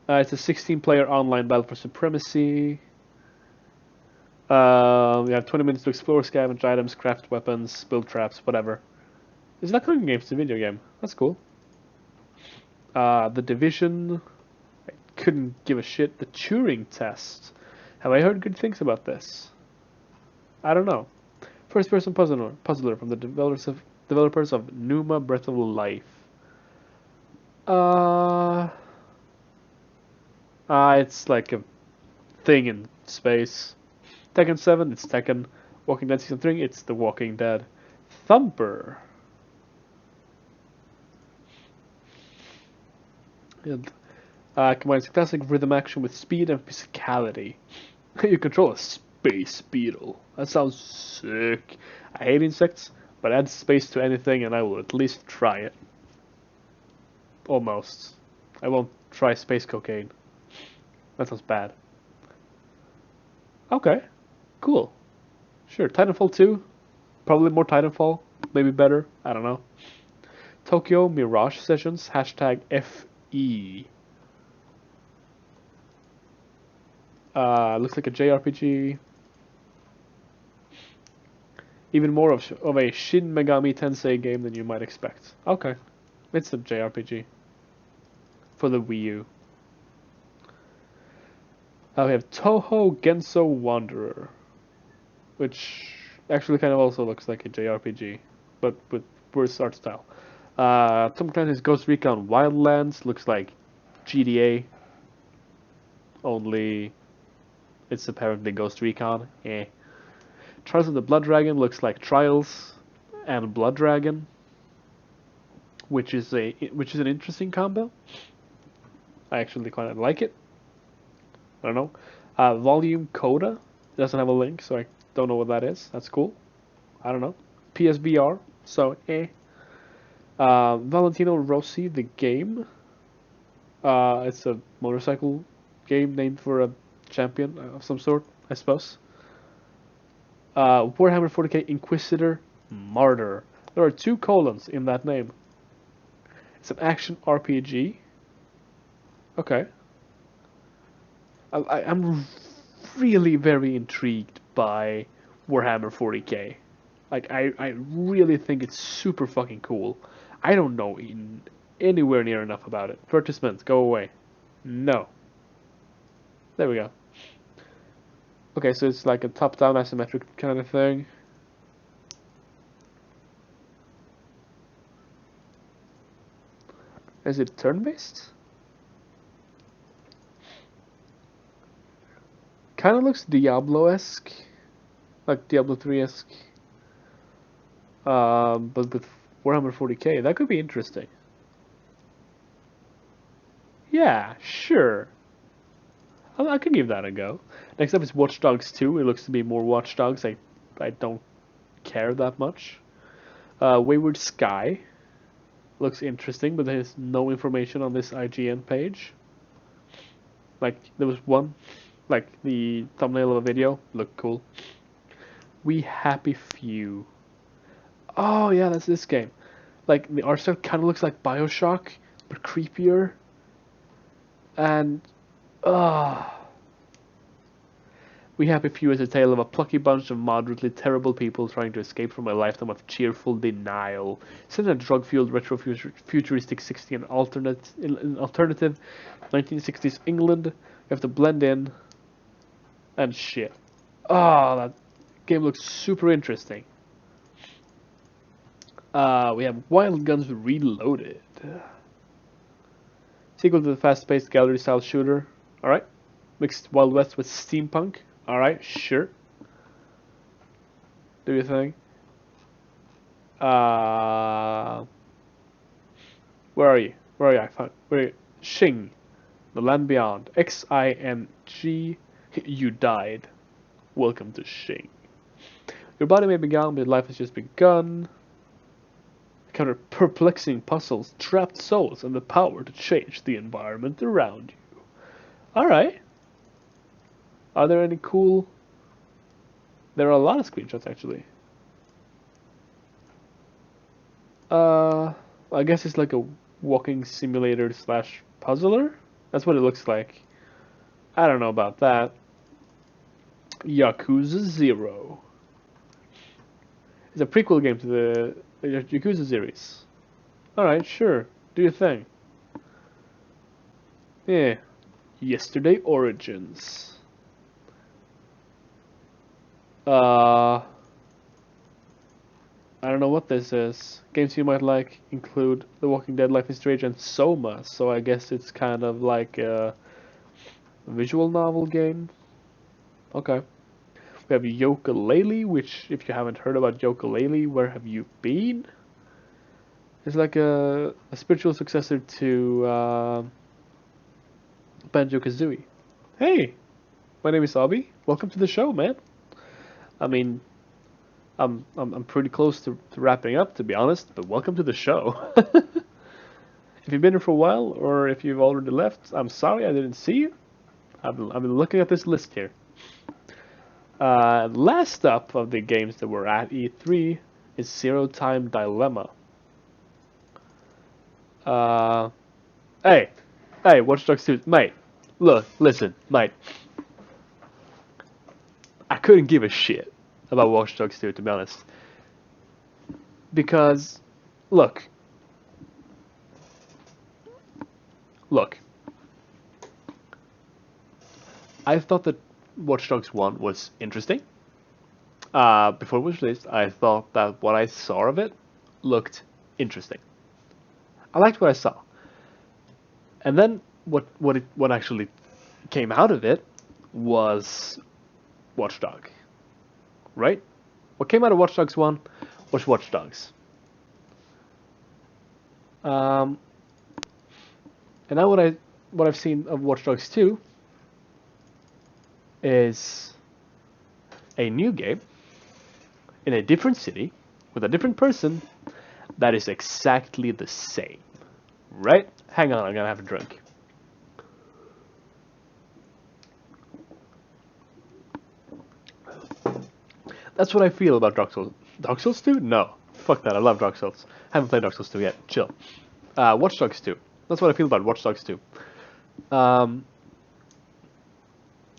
It's a 16-player online battle for supremacy. We have 20 minutes to explore, scavenge items, craft weapons, build traps, whatever. It's like Hunger Games, the video game. That's cool. The Division. I couldn't give a shit. The Turing Test. Have I heard good things about this? I don't know. First-person puzzler from the developers of Numa Breath of Life. It's like a thing in space. Tekken 7, it's Tekken. Walking Dead Season 3, it's The Walking Dead. Thumper. And, combines classic rhythm action with speed and physicality. You control a space beetle. That sounds sick. I hate insects, but add space to anything and I will at least try it. Almost. I won't try space cocaine. That sounds bad. Okay. Cool. Sure. Titanfall 2. Probably more Titanfall. Maybe better. I don't know. Tokyo Mirage Sessions. Hashtag FE. Looks like a JRPG. Even more of a Shin Megami Tensei game than you might expect. Okay, it's a JRPG for the Wii U. We have Touhou Genso Wanderer, which actually kind of also looks like a JRPG, but with worse art style. Tom Clancy's Ghost Recon Wildlands looks like GTA, only it's apparently Ghost Recon. Trials of the Blood Dragon looks like Trials and Blood Dragon, which is an interesting combo. I actually kind of like it. I don't know. Volume Coda doesn't have a link, so I don't know what that is. That's cool. I don't know. PSVR, so Valentino Rossi, the game. It's a motorcycle game named for a champion of some sort, I suppose. Warhammer 40k Inquisitor Martyr. There are 2 colons in that name. It's an action RPG. Okay. I'm really very intrigued by Warhammer 40k. Like, I really think it's super fucking cool. I don't know anywhere near enough about it. Advertisements, go away. No. There we go. Okay, so it's like a top-down isometric kind of thing. Is it turn-based? Kind of looks Diablo-esque, like Diablo 3-esque, but with Warhammer 40k. That could be interesting. Yeah, sure. I could give that a go. Next up is Watch Dogs 2. It looks to be more Watch Dogs. I don't care that much. Wayward Sky looks interesting, but there's no information on this IGN page. Like, there was one, like the thumbnail of a video, looked cool. We Happy Few. Oh yeah, that's this game. Like, the art style kind of looks like Bioshock, but creepier. And, We Happy Few is a tale of a plucky bunch of moderately terrible people trying to escape from a lifetime of cheerful denial. Set in a drug-fueled retro-futuristic 60s and alternative 1960s England, you have to blend in and shit. Oh, that game looks super interesting. We have Wild Guns Reloaded. Sequel to the fast-paced gallery-style shooter. Alright. Mixed Wild West with steampunk. Alright, sure. Do your thing. Where are you? Where are you? Where are you? Xing. The Land Beyond. Xing. You died. Welcome to Xing. Your body may be gone, but life has just begun. Encounter perplexing puzzles, trapped souls, and the power to change the environment around you. Alright. Are there any cool... There are a lot of screenshots, actually. I guess it's like a walking simulator slash puzzler? That's what it looks like. I don't know about that. Yakuza 0. It's a prequel game to the Yakuza series. Alright, sure. Do your thing. Yeah. Yesterday Origins. I don't know what this is. Games you might like include The Walking Dead, Life is Strange, and Soma, so I guess it's kind of like a visual novel game. Okay. We have Yooka-Laylee, which, if you haven't heard about Yooka-Laylee, where have you been? It's like a spiritual successor to Banjo-Kazooie. Hey! My name is Abi. Welcome to the show, man. I mean, I'm pretty close to wrapping up, to be honest, but welcome to the show. If you've been here for a while, or if you've already left, I'm sorry I didn't see you. I've been looking at this list here. Last up of the games that were at E3 is Zero Time Dilemma. Hey, Watch Dogs 2, mate. Look, listen, mate. I couldn't give a shit about Watch Dogs 2, to be honest. Because, look, look. I thought that Watch Dogs 1 was interesting. Before it was released, I thought that what I saw of it looked interesting. I liked what I saw. And then what actually came out of it was Watch Dog, right? What came out of Watch Dogs 1 was Watch Dogs. And now what I've seen of Watch Dogs 2 is a new game in a different city with a different person that is exactly the same. Right? Hang on, I'm gonna have a drink. That's what I feel about Dark Souls. Dark Souls 2? No. Fuck that, I love Dark Souls. Haven't played Dark Souls 2 yet. Chill. Watch Dogs 2. That's what I feel about Watch Dogs 2. I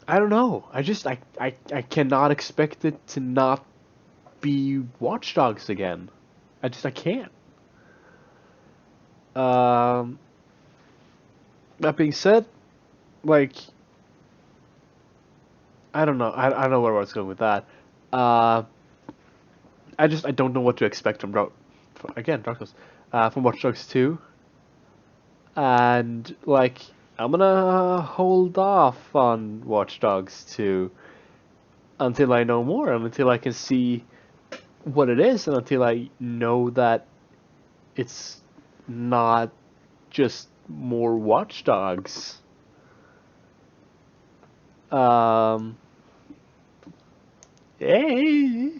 don't know. I cannot expect it to not be Watch Dogs again. I can't. That being said, like, I don't know. I don't know where I was going with that. I don't know what to expect from Dark Souls, from Watch Dogs 2, and like I'm gonna hold off on Watch Dogs 2 until I know more, and until I can see what it is, and until I know that it's not just more Watch Dogs. Hey,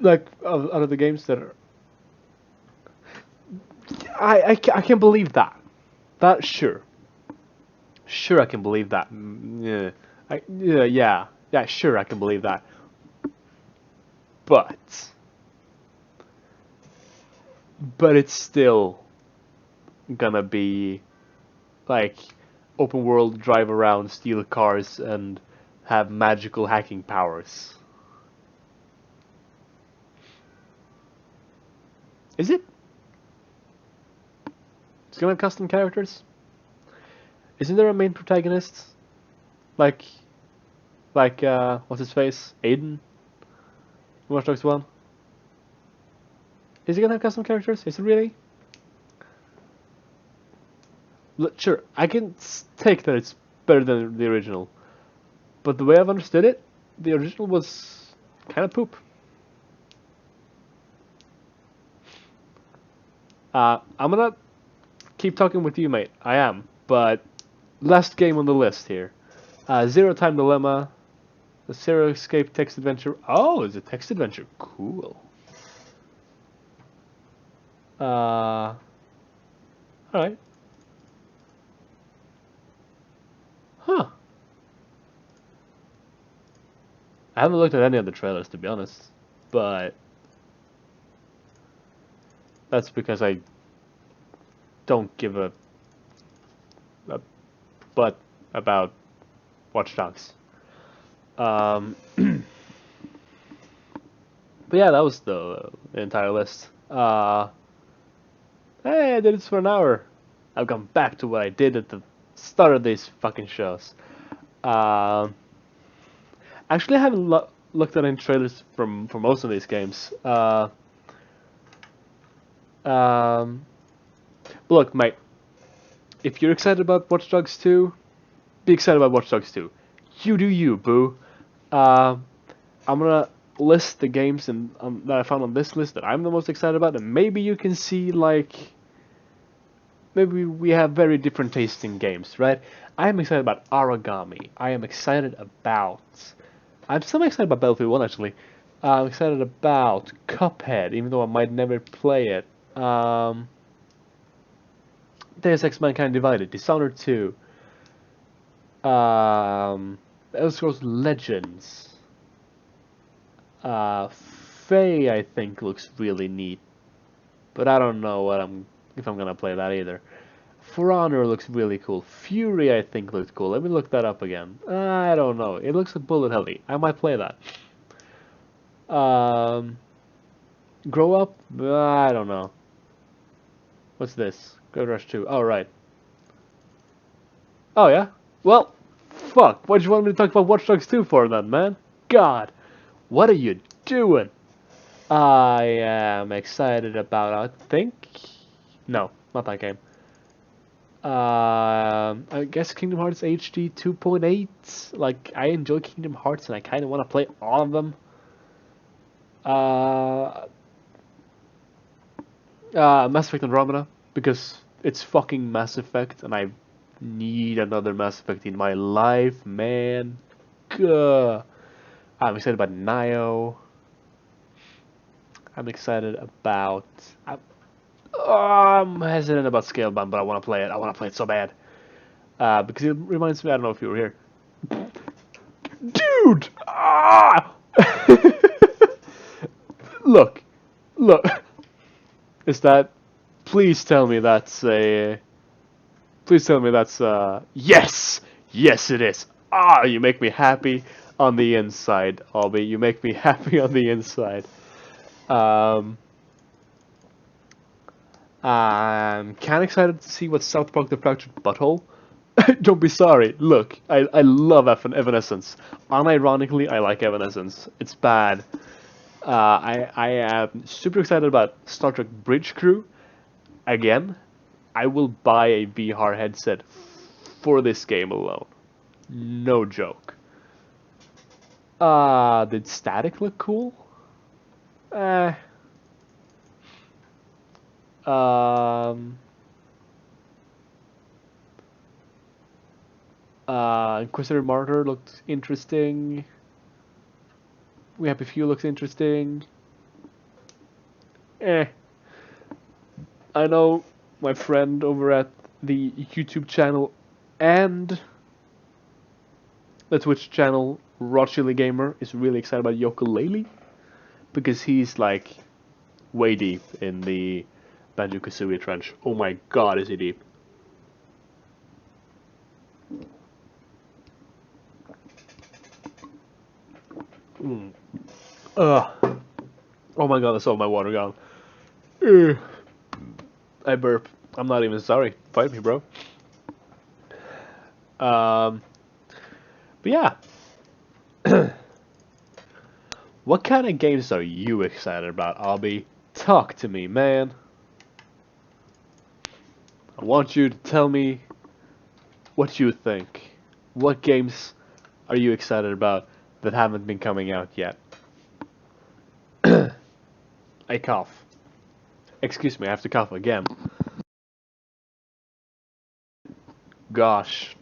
like out of the games that are, I can't believe that. That sure I can believe that. Yeah, yeah, sure I can believe that. But it's still gonna be like open world, drive around, steal cars, and have magical hacking powers. Is it? It's gonna have custom characters? Isn't there a main protagonist? Like, what's his face? Aiden? Watch Dogs 1? Is it gonna have custom characters? Is it really? Sure, I can take that it's better than the original. But the way I've understood it, the original was kind of poop. I'm gonna keep talking with you, mate. I am. But last game on the list here. Zero Time Dilemma. The Zero Escape text adventure. Oh, it's a text adventure. Cool. Alright. Huh. I haven't looked at any of the trailers, to be honest. But that's because I don't give a butt about Watch Dogs. But yeah, that was the entire list. Hey, I did this for an hour. I've gone back to what I did at the start of these fucking shows. Actually, I haven't looked at any trailers for most of these games. Look, mate, if you're excited about Watch Dogs 2, be excited about Watch Dogs 2. You do you, boo. I'm gonna list the games that I found on this list that I'm the most excited about, and maybe you can see, like, maybe we have very different tastes in games, right? I am excited about Origami. I am excited about... I'm still excited about Battlefield 1, actually. I'm excited about Cuphead, even though I might never play it. Deus Ex Mankind Divided, Dishonored 2. Elder Scrolls Legends. Faye, I think, looks really neat. But I don't know if I'm gonna play that either. For Honor looks really cool. Fury, I think, looks cool. Let me look that up again. I don't know. It looks like bullet hell-y. I might play that. Um, grow up? I don't know. What's this? Gold Rush 2. Oh, right. Oh, yeah? Well, fuck. What do you want me to talk about Watch Dogs 2 for then, man? God, what are you doing? I am excited about, I think. No, not that game. I guess Kingdom Hearts HD 2.8. Like, I enjoy Kingdom Hearts and I kind of want to play all of them. Uh, Mass Effect Andromeda, because it's fucking Mass Effect and I need another Mass Effect in my life, man. Gah. I'm excited about Nio. I'm excited about. I'm hesitant about Scalebound, but I want to play it. I want to play it so bad. Because it reminds me. I don't know if you were here, dude. Ah! Look, look. Is that? Please tell me that's a. Please tell me that's. Yes, yes, it is. Ah, you make me happy on the inside, Albie. You make me happy on the inside. Um, I'm kind of excited to see what South Park the Fractured Butthole. Don't be sorry. Look, I love Evanescence. Unironically, I like Evanescence. It's bad. I am super excited about Star Trek Bridge Crew. Again, I will buy a VR headset for this game alone. No joke. Did Static look cool? Eh. Um. Inquisitor Martyr looked interesting. We Happy Few looks interesting. Eh. I know my friend over at the YouTube channel and the Twitch channel, Rochily Gamer, is really excited about Yooka-Laylee because he's like way deep in the Banjo-Kazooie trench. Oh my god, is he deep. Mm. Ugh. Oh my god, that's all my water gone. Ugh. I burp. I'm not even sorry. Fight me, bro. Um, but yeah. What kind of games are you excited about, Albie? Talk to me, man. I want you to tell me what you think. What games are you excited about that haven't been coming out yet? I cough. Excuse me, I have to cough again. Gosh.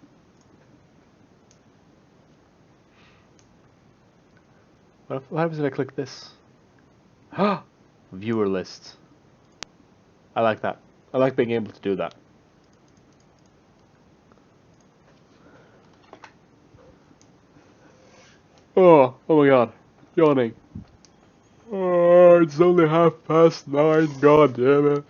What happens if I click this? Viewer list. I like that. I like being able to do that. Oh my god. Yawning. Oh, it's only 9:30. God damn it.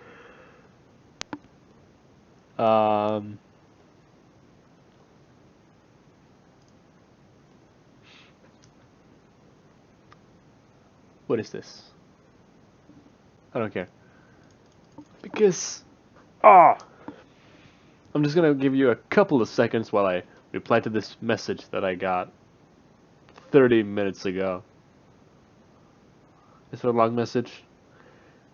What is this? I don't care. Because, ah, I'm just gonna give you a couple of seconds while I reply to this message that I got 30 minutes ago. Is it a long message?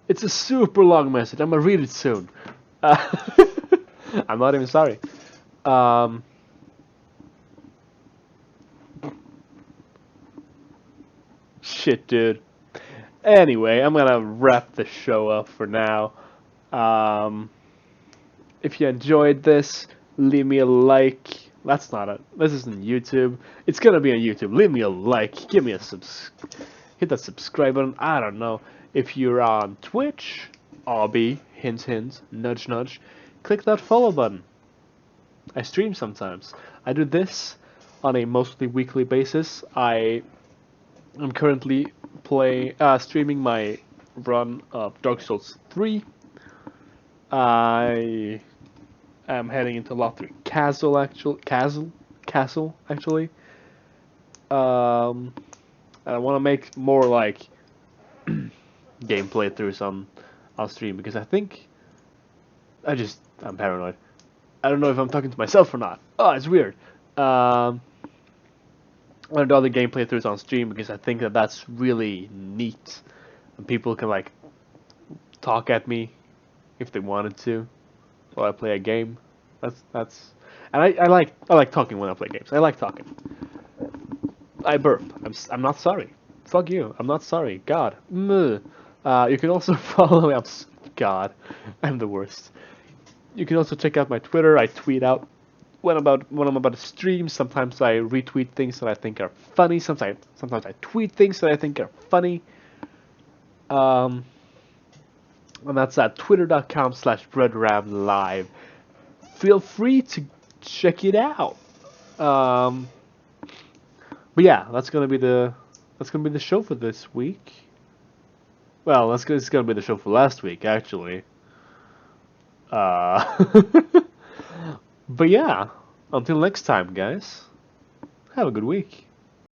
It's a super long message. I'm gonna read it soon. I'm not even sorry. Um, Shit, dude. Anyway, I'm gonna wrap the show up for now. Um, if you enjoyed this, leave me a like. That's not a. This isn't YouTube. It's gonna be on YouTube. Leave me a like. Give me a hit that subscribe button. I don't know. If you're on Twitch, Obby, hint hint, nudge nudge, click that follow button. I stream sometimes. I do this on a mostly weekly basis. I'm currently streaming my run of Dark Souls 3. I am heading into Lothric Castle actually. Um, and I want to make more like game playthroughs on stream because I think I'm paranoid. I don't know if I'm talking to myself or not. Oh, it's weird. I want to do other game playthroughs on stream because I think that that's really neat, and people can like talk at me if they wanted to while I play a game. That's and I like talking when I play games. I like talking. I burp. I'm not sorry. Fuck you. I'm not sorry. God. You can also follow me. God. I'm the worst. You can also check out my Twitter. I tweet out when I'm about to stream. Sometimes I retweet things that I think are funny. Sometimes I tweet things that I think are funny. And that's at twitter.com/redramlive. Feel free to check it out. Um, but yeah, that's gonna be the show for this week. Well, it's gonna be the show for last week, actually. Uh, but yeah, until next time, guys. Have a good week.